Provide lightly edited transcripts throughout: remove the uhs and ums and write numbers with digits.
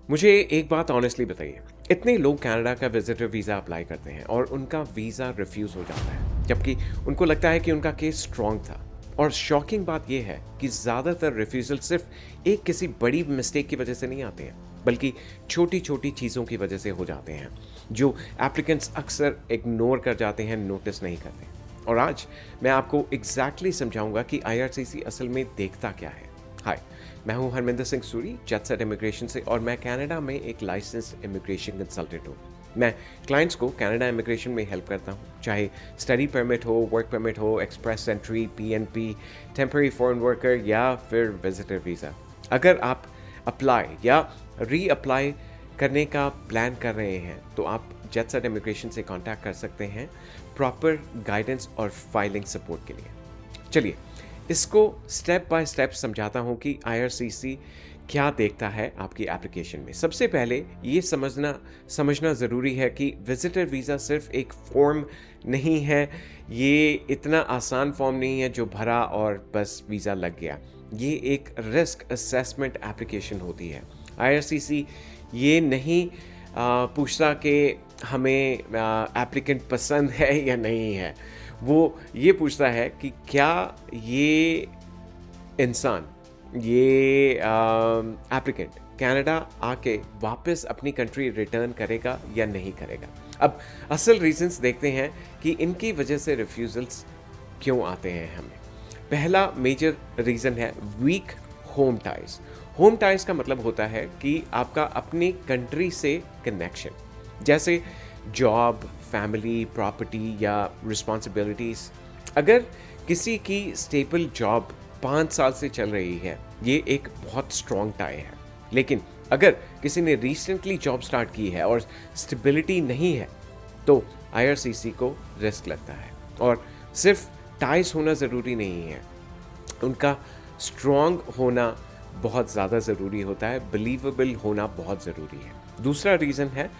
मुझे एक बात ऑनेस्टली बताइए, इतने लोग कनाडा का विजिटर वीज़ा अप्लाई करते हैं और उनका वीज़ा रिफ्यूज़ हो जाता है, जबकि उनको लगता है कि उनका केस स्ट्रॉन्ग था। और शॉकिंग बात यह है कि ज़्यादातर रिफ्यूज़ल सिर्फ एक किसी बड़ी मिस्टेक की वजह से नहीं आते हैं, बल्कि छोटी-छोटी चीज़ों की वजह से हो जाते हैं, जो एप्लीकेंट्स अक्सर इग्नोर कर जाते हैं, नोटिस नहीं करते। और आज मैं आपको एग्जैक्टली समझाऊंगा कि आईआरसीसी असल में देखता क्या है। हाय, मैं हूं Harminder Singh Suri, Jet Set Immigration से, और मैं कनाडा में एक लाइसेंस्ड इमिग्रेशन कंसल्टेंट हूं। मैं क्लाइंट्स को कनाडा इमिग्रेशन में हेल्प करता हूं, चाहे स्टडी परमिट हो, वर्क परमिट हो, express entry, PNP, temporary foreign worker या फिर विजिटर वीज़ा। अगर आप अप्लाई या री अप्लाई करने का प्लान कर रहे हैं तो आप जेट सेट इमिग्रेशन से कांटेक्ट कर सकते हैं प्रॉपर गाइडेंस और फाइलिंग सपोर्ट के लिए। चलिए इसको स्टेप बाय स्टेप समझाता हूँ कि आईआरसीसी क्या देखता है आपकी एप्लीकेशन में। सबसे पहले ये समझना ज़रूरी है कि विजिटर वीज़ा सिर्फ एक फॉर्म नहीं है, ये इतना आसान फॉर्म नहीं है जो भरा और बस वीज़ा लग गया। ये एक रिस्क असेसमेंट एप्लीकेशन होती है। आईआरसीसी ये नहीं पूछता कि हमें एप्लीकेंट पसंद है या नहीं है, वो ये पूछता है कि क्या ये इंसान, ये एप्लीकेंट कनाडा आके वापस अपनी कंट्री रिटर्न करेगा या नहीं करेगा। अब असल रीजंस देखते हैं कि इनकी वजह से रिफ्यूज़ल्स क्यों आते हैं हमें। पहला मेजर रीज़न है week home ties. Home ties का मतलब होता है कि आपका अपनी कंट्री से कनेक्शन, जैसे जॉब, फैमिली, प्रॉपर्टी या रिस्पॉन्सिबिलिटीज़। अगर किसी की स्टेबल जॉब 5 साल से चल रही है, ये एक बहुत स्ट्रॉन्ग टाई है। लेकिन अगर किसी ने रिसेंटली जॉब स्टार्ट की है और स्टेबिलिटी नहीं है, तो आईआरसीसी को रिस्क लगता है। और सिर्फ टाइज होना ज़रूरी नहीं है, उनका स्ट्रॉन्ग होना बहुत ज़्यादा ज़रूरी होता है, बिलीवेबल होना बहुत ज़रूरी है। दूसरा रीज़न है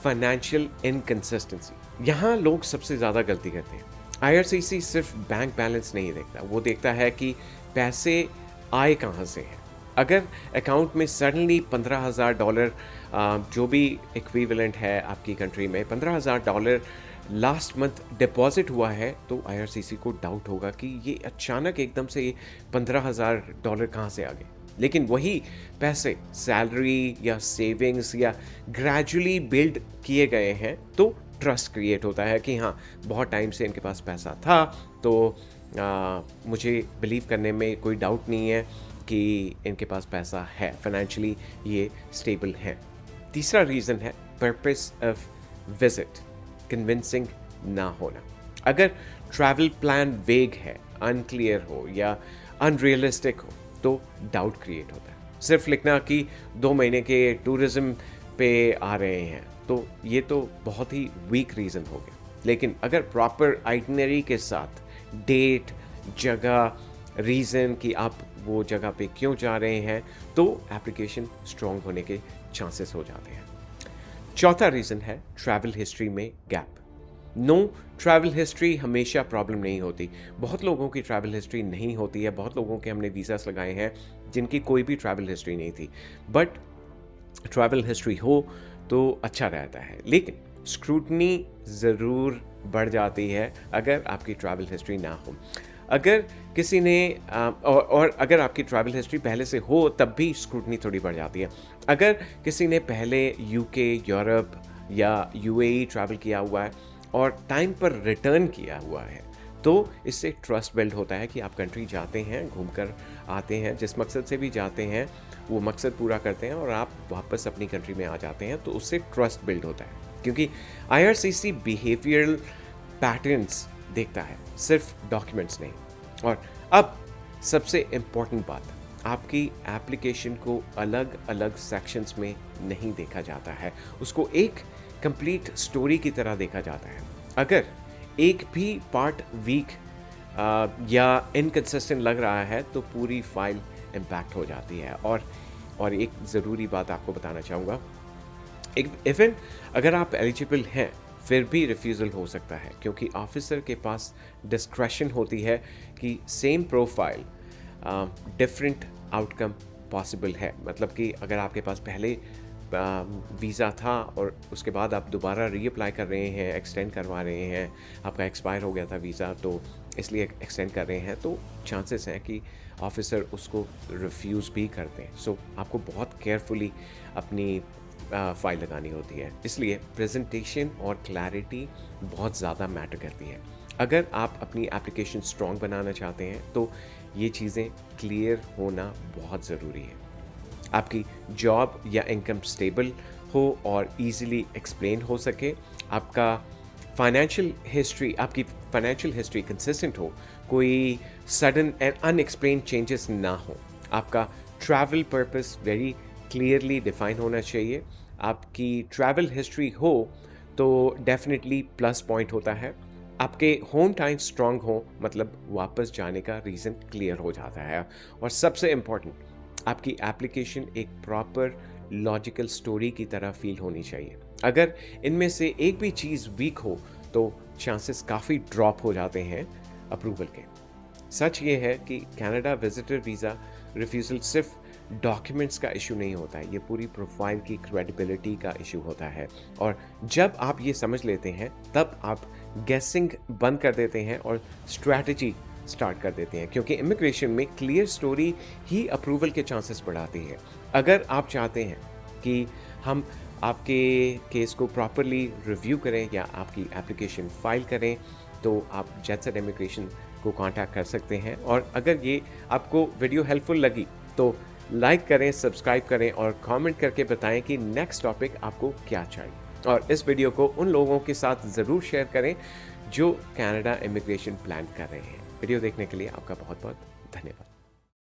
फाइनेंशियल इनकंसिस्टेंसी। यहाँ लोग सबसे ज़्यादा गलती करते हैं। आईआरसीसी सिर्फ बैंक बैलेंस नहीं देखता, वो देखता है कि पैसे आए कहाँ से हैं। अगर अकाउंट में सडनली $15,000, जो भी इक्विवेलेंट है आपकी कंट्री में, $15,000 लास्ट मंथ डिपॉजिट हुआ है, तो आईआरसीसी को डाउट होगा कि ये अचानक एकदम से ये $15,000 कहाँ से आ गए। लेकिन वही पैसे सैलरी या सेविंग्स या ग्रेजुअली बिल्ड किए गए हैं, तो ट्रस्ट क्रिएट होता है कि हाँ, बहुत टाइम से इनके पास पैसा था, तो मुझे बिलीव करने में कोई डाउट नहीं है कि इनके पास पैसा है, फाइनेंशियली ये स्टेबल हैं। तीसरा रीज़न है पर्पस ऑफ विजिट कन्विंसिंग ना होना। अगर ट्रैवल प्लान वेग है, अनक्लियर हो या अनरियलिस्टिक हो, तो डाउट क्रिएट होता है। सिर्फ लिखना कि 2 महीने के टूरिज्म पे आ रहे हैं, तो ये तो बहुत ही वीक रीज़न हो गया। लेकिन अगर प्रॉपर आइटनरी के साथ डेट, जगह, रीज़न कि आप वो जगह पे क्यों जा रहे हैं, तो एप्लीकेशन स्ट्रॉन्ग होने के चांसेस हो जाते हैं। चौथा रीज़न है ट्रैवल हिस्ट्री में गैप। नो ट्रैवल हिस्ट्री हमेशा प्रॉब्लम नहीं होती। बहुत लोगों की ट्रैवल हिस्ट्री नहीं होती है, बहुत लोगों के हमने वीज़ास लगाए हैं जिनकी कोई भी ट्रैवल हिस्ट्री नहीं थी। बट ट्रैवल हिस्ट्री हो तो अच्छा रहता है, लेकिन स्क्रूटनी ज़रूर बढ़ जाती है अगर आपकी ट्रैवल हिस्ट्री ना हो। अगर किसी ने और अगर आपकी ट्रैवल हिस्ट्री पहले से हो, तब भी स्क्रूटनी थोड़ी बढ़ जाती है। अगर किसी ने पहले यूके, यूरोप या यूएई ट्रैवल किया हुआ है और टाइम पर रिटर्न किया हुआ है, तो इससे ट्रस्ट बिल्ड होता है कि आप कंट्री जाते हैं, घूमकर आते हैं, जिस मकसद से भी जाते हैं वो मकसद पूरा करते हैं और आप वापस अपनी कंट्री में आ जाते हैं, तो उससे ट्रस्ट बिल्ड होता है। क्योंकि आईआरसीसी बिहेवियरल पैटर्न्स देखता है, सिर्फ डॉक्यूमेंट्स नहीं। और अब सबसे इम्पॉर्टेंट बात, आपकी एप्लीकेशन को अलग अलग सेक्शंस में नहीं देखा जाता है, उसको एक कंप्लीट स्टोरी की तरह देखा जाता है। अगर एक भी पार्ट वीक या इनकंसिस्टेंट लग रहा है, तो पूरी फाइल इम्पैक्ट हो जाती है। और एक ज़रूरी बात आपको बताना चाहूँगा, इवन अगर आप एलिजिबल हैं, फिर भी रिफ्यूज़ल हो सकता है, क्योंकि ऑफिसर के पास डिस्क्रेशन होती है कि same profile different outcome possible है। मतलब कि अगर आपके पास पहले वीज़ा था और उसके बाद आप दोबारा रीअप्लाई कर रहे हैं, एक्सटेंड करवा रहे हैं, आपका एक्सपायर हो गया था वीज़ा तो इसलिए एक्सटेंड कर रहे हैं, तो चांसेस हैं कि ऑफिसर उसको रिफ्यूज़ भी कर दें। सो आपको बहुत केयरफुली अपनी फ़ाइल लगानी होती है। इसलिए प्रेजेंटेशन और क्लैरिटी बहुत ज़्यादा मैटर करती है। अगर आप अपनी एप्लीकेशन स्ट्रॉन्ग बनाना चाहते हैं तो ये चीज़ें क्लियर होना बहुत ज़रूरी है। आपकी जॉब या इनकम स्टेबल हो और इजीली एक्सप्लेन हो सके, आपकी फाइनेंशियल हिस्ट्री कंसिस्टेंट हो, कोई सडन एंड अनएक्सप्लेन चेंजेस ना हो, आपका travel purpose very clearly define होना चाहिए। आपकी ट्रैवल हिस्ट्री हो तो डेफिनेटली प्लस पॉइंट होता है। आपके होम टाइम स्ट्रांग हो मतलब वापस जाने का रीज़न क्लियर हो जाता है। और सबसे इम्पॉर्टेंट, आपकी एप्लीकेशन एक प्रॉपर लॉजिकल स्टोरी की तरह फील होनी चाहिए। अगर इनमें से एक भी चीज़ वीक हो तो चांसेस काफ़ी ड्रॉप हो जाते हैं अप्रूवल के। सच ये है कि कनाडा विजिटर वीज़ा रिफ्यूज़ल सिर्फ डॉक्यूमेंट्स का इशू नहीं होता है, ये पूरी प्रोफाइल की क्रेडिबिलिटी का इशू होता है। और जब आप ये समझ लेते हैं तब आप गेसिंग बंद कर देते हैं और स्ट्रैटेजी स्टार्ट कर देते हैं, क्योंकि इमिग्रेशन में क्लियर स्टोरी ही अप्रूवल के चांसेस बढ़ाती है। अगर आप चाहते हैं कि हम आपके केस को प्रॉपरली रिव्यू करें या आपकी एप्लीकेशन फाइल करें तो आप जेट सेट इमिग्रेशन को कांटेक्ट कर सकते हैं। और अगर ये आपको वीडियो हेल्पफुल लगी तो लाइक करें, सब्सक्राइब करें और कमेंट करके बताएं कि नेक्स्ट टॉपिक आपको क्या चाहिए। और इस वीडियो को उन लोगों के साथ ज़रूर शेयर करें जो कनाडा इमिग्रेशन प्लान कर रहे हैं। वीडियो देखने के लिए आपका बहुत बहुत धन्यवाद।